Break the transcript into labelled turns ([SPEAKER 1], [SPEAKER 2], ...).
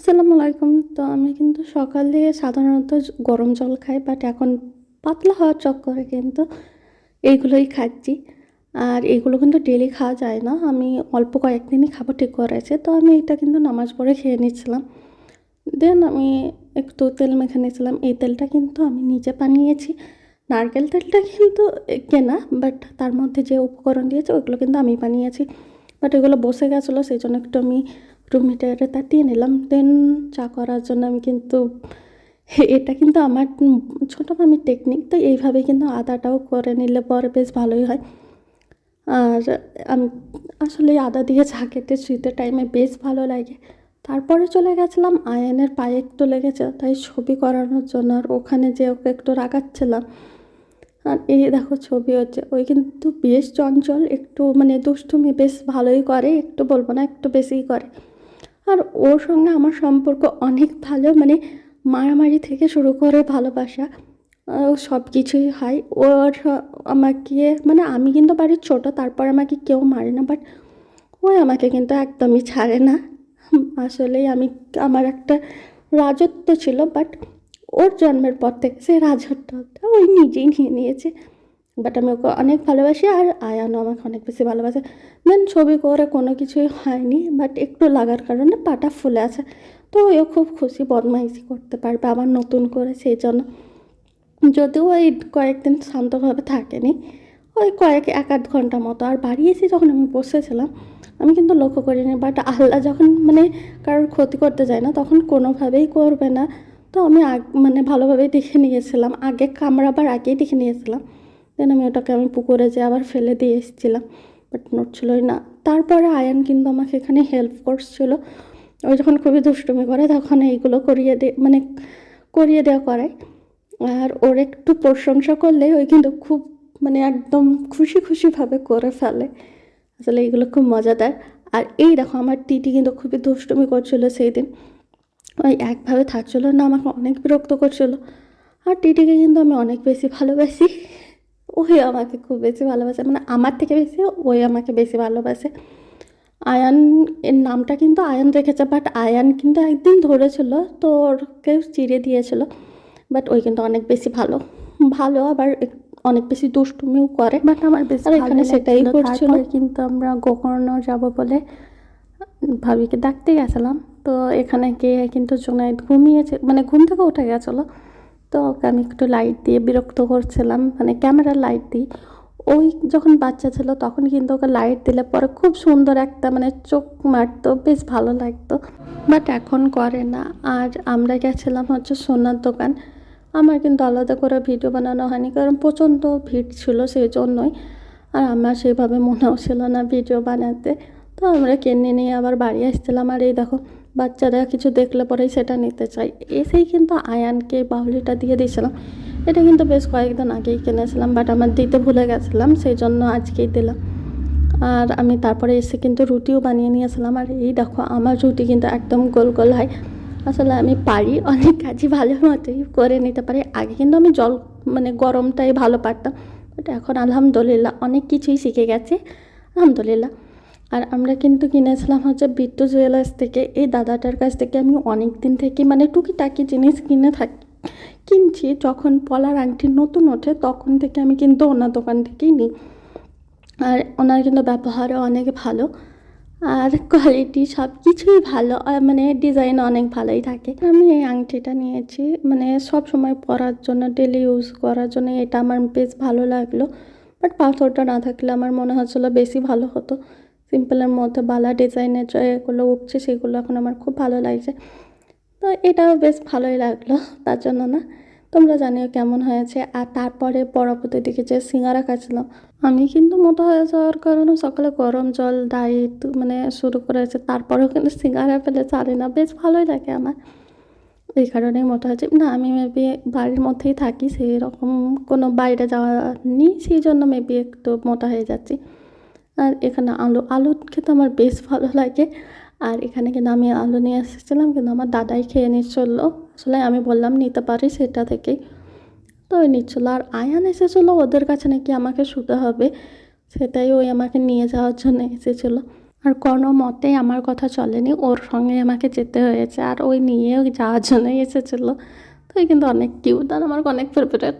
[SPEAKER 1] আসসালামু আলাইকুম। তো আমি কিন্তু সকালে সাধারণত গরম জল খাই, বাট এখন পাতলা হওয়ার চক্করে কিন্তু এইগুলোই খাচ্ছি। আর এগুলো কিন্তু ডেইলি খাওয়া যায় না। আমি অল্প কয়েকদিনই খাবো ঠিক করেছে। তো আমি এটা কিন্তু নামাজ পড়ে খেয়ে নিচ্ছিলাম। দেন আমি একটু তেল মেখে নিয়েছিলাম। এই তেলটা কিন্তু আমি নিজে বানিয়েছি। নারকেল তেলটা কিন্তু কেনা, বাট তার মধ্যে যে উপকরণ দিয়েছে ওইগুলো কিন্তু আমি বানিয়েছি। বাট এগুলো বসে গেছিলো, সেই জন্য একটু আমি রুম হিটারে তাতিয়ে নিলাম। দেন চা করার জন্য আমি কিন্তু এটা কিন্তু আমার ছোটো মামির টেকনিক। তো এইভাবে কিন্তু আদাটাও করে নিলে পরে বেশ ভালোই হয়। আর আমি আসলে আদা দিয়ে চা খেতে শীতের টাইমে বেশ ভালো লাগে। তারপরে চলে গেছিলাম আয়ানের পায়ে একটু লেগেছে, তাই ছবি করানোর জন্য। আর ওখানে যে ওকে একটু রাগাচ্ছিলাম। আর এই দেখো ছবি হচ্ছে। ওই কিন্তু বেশ চঞ্চল, একটু মানে দুষ্টুমি বেশ ভালোই করে, একটু বলবো না একটু বেশিই করে। আর ওর সঙ্গে আমার সম্পর্ক অনেক ভালো, মানে মারামারি থেকে শুরু করে ভালোবাসা সব কিছুই হয়। ওর আমাকে মানে আমি কিন্তু বাড়ির ছোটো, তারপর আমাকে কেউ মারে না, বাট ওই আমাকে কিন্তু একদমই ছাড়ে না। আসলেই আমার একটা রাজত্ব ছিল, বাট ওর জন্মের পর থেকে সেই রাজত্বটা ওই নিজেই নিয়ে নিয়েছে। বাট আমি ওকে অনেক ভালোবাসি, আর আয়ানও আমাকে অনেক বেশি ভালোবাসে। দেন ছবি করে কোনো কিছুই হয়নি, বাট একটু লাগার কারণে পাটা ফুলে আছে। তো ও খুব খুশি, বদমাইশি করতে পারবে আবার নতুন করে, সেই জন্য। যদিও ওই কয়েকদিন শান্তভাবে থাকেনি, ওই এক আধ ঘন্টা মতো। আর বাড়ি এসে যখন আমি বসেছিলাম, আমি কিন্তু লক্ষ্য করিনি, বাট আল্লাহ যখন মানে কারোর ক্ষতি করতে যায় না, তখন কোনোভাবেই করবে না। তো আমি মানে ভালোভাবেই দেখে নিয়েছিলাম, আগে কামড়াবার আগেই দেখে নিয়েছিলাম। দেন আমি পুকুরে যেয়ে আবার ফেলে দিয়ে এসেছিলাম, বাট নড়ছিলই না। তারপরে আয়ান কিন্তু আমাকে এখানে হেল্প করছিল। ওই যখন খুবই দুষ্টুমি করে তখন এইগুলো করিয়ে দেওয়া করায়। আর ওর একটু প্রশংসা করলে ওই কিন্তু খুব মানে একদম খুশি খুশিভাবে করে ফেলে। আসলে এইগুলো খুব মজাদার। আর এই দেখো আমার টিটি কিন্তু খুবই দুষ্টুমি করছিল সেই দিন। ওই একভাবে থাকছিল না, আমাকে অনেক বিরক্ত করছিল। আর টিটিকে কিন্তু আমি অনেক বেশি ভালোবাসি। ওই আমাকে খুব বেশি ভালোবাসে, মানে আমার থেকে বেশি ওই আমাকে বেশি ভালোবাসে। আয়ান এর নামটা কিন্তু আয়ান রেখেছে, বাট আয়ান কিন্তু একদিন ধরেছিল, তো ওরকে চিড়ে দিয়েছিল। বাট ওই কিন্তু অনেক বেশি ভালো ভালো আবার অনেক বেশি দুষ্টুমিও করে, বাট আমার বেশ এখানে সেটাই করছিল। কিন্তু আমরা গোকর্ণ যাব বলে ভাবিকে ডাকতে গেছিলাম। তো এখানে গিয়ে কিন্তু জোনায়েদ ঘুমিয়েছে, মানে ঘুম থেকে উঠে গেছিলো। তো ওকে আমি একটু লাইট দিয়ে বিরক্ত করছিলাম, মানে ক্যামেরার লাইট দিই। ওই যখন বাচ্চা ছিল তখন কিন্তু ওকে লাইট দিলে পরে খুব সুন্দর একটা মানে চোখ মারতো, বেশ ভালো লাগতো। বাট এখন করে না। আর আমরা গেছিলাম হচ্ছে সোনার দোকান। আমার কিন্তু আলাদা করে ভিডিও বানানো হয়নি, কারণ প্রচণ্ড ভিড় ছিল, সেই জন্যই। আর আমার সেভাবে মনেও ছিল না ভিডিও বানাতে। তো আমরা কিনে নিয়ে আবার বাড়ি আসছিলাম। আর এই দেখো বাচ্চারা কিছু দেখলে পরেই সেটা নিতে চাই। এসেই কিন্তু আয়ানকে বাহুলিটা দিয়ে দিয়েছিলাম। এটা কিন্তু বেশ কয়েকদিন আগেই কিনেছিলাম, বাট আমার দিতে ভুলে গেছিলাম, সেই জন্য আজকেই দিলাম। আর আমি তারপরে এসে কিন্তু রুটিও বানিয়ে নিয়েছিলাম। আর এই দেখো আমার রুটি কিন্তু একদম গোল গোল হয়। আসলে আমি পারি, অনেক কাজই ভালো মতোই করে নিতে পারি। আগে কিন্তু আমি মানে গরমটাই ভালো পারতাম, বাট এখন আলহামদুলিল্লাহ অনেক কিছুই শিখে গেছে, আলহামদুলিল্লাহ। আর আমরা কিন্তু কিনেছিলাম হচ্ছে বিট্টু জুয়েলার্স থেকে। এই দাদাটার কাছ থেকে আমি অনেক দিন থেকে মানে টুকিটাকি জিনিস কিনছি। যখন পলার আংটি নতুন ওঠে তখন থেকে আমি কিন্তু ওনার দোকান থেকেই নিই। আর ওনার কিন্তু ব্যবহারও অনেক ভালো, আর কোয়ালিটি সব কিছুই ভালো, আর মানে ডিজাইন অনেক ভালোই থাকে। আমি এই আংটিটা নিয়েছি মানে সব সময় পরার জন্য, ডেলি ইউজ করার জন্য। এটা আমার বেশ ভালো লাগলো, বাট পাথরটা না থাকলে আমার মনে হচ্ছিলো বেশি ভালো হতো। সিম্পলের মধ্যে বালা ডিজাইনের যেগুলো উঠছে সেগুলো এখন আমার খুব ভালো লাগছে। তো এটাও বেশ ভালোই লাগলো, তার জন্য না। তোমরা জানিও কেমন হয়েছে। আর তারপরে পরবর্তী দিকে যে সিঙ্গারা খাচ্ছিলাম, আমি কিন্তু মোটা হয়ে যাওয়ার কারণে সকালে গরম জল ডায়েট মানে শুরু করেছে, তারপরেও কিন্তু সিঙ্গারা পেলে ছাড়ে না, বেশ ভালোই লাগে আমার। এই কারণেই মোটা হয়েছে না। আমি মেবি বাড়ির মধ্যেই থাকি, সেই রকম কোনো বাইরে যাওয়া নেই, সেই জন্য মেবি একটু মোটা হয়ে যাচ্ছি। আর এখানে আলু খেতে আমার বেশ ভালো লাগে। আর এখানে কিন্তু আমি আলু নিয়ে এসেছিলাম, কিন্তু আমার দাদাই খেয়ে নিচ্ছিলো। আসলে আমি বললাম নিতে পারি সেটা থেকেই, তো ওই নিচ্ছিলো। আর আয়ান এসেছিলো, ওদের কাছে নাকি আমাকে শুতে হবে, সেটাই ওই আমাকে নিয়ে যাওয়ার জন্য এসেছিলো। আর কোনো মতেই আমার কথা চলেনি, ওর সঙ্গে আমাকে যেতে হয়েছে। আর ওই নিয়েও যাওয়ার জন্যই এসেছিলো। তো ওই কিন্তু অনেক কিউট আর আমার অনেক ফেভারিট।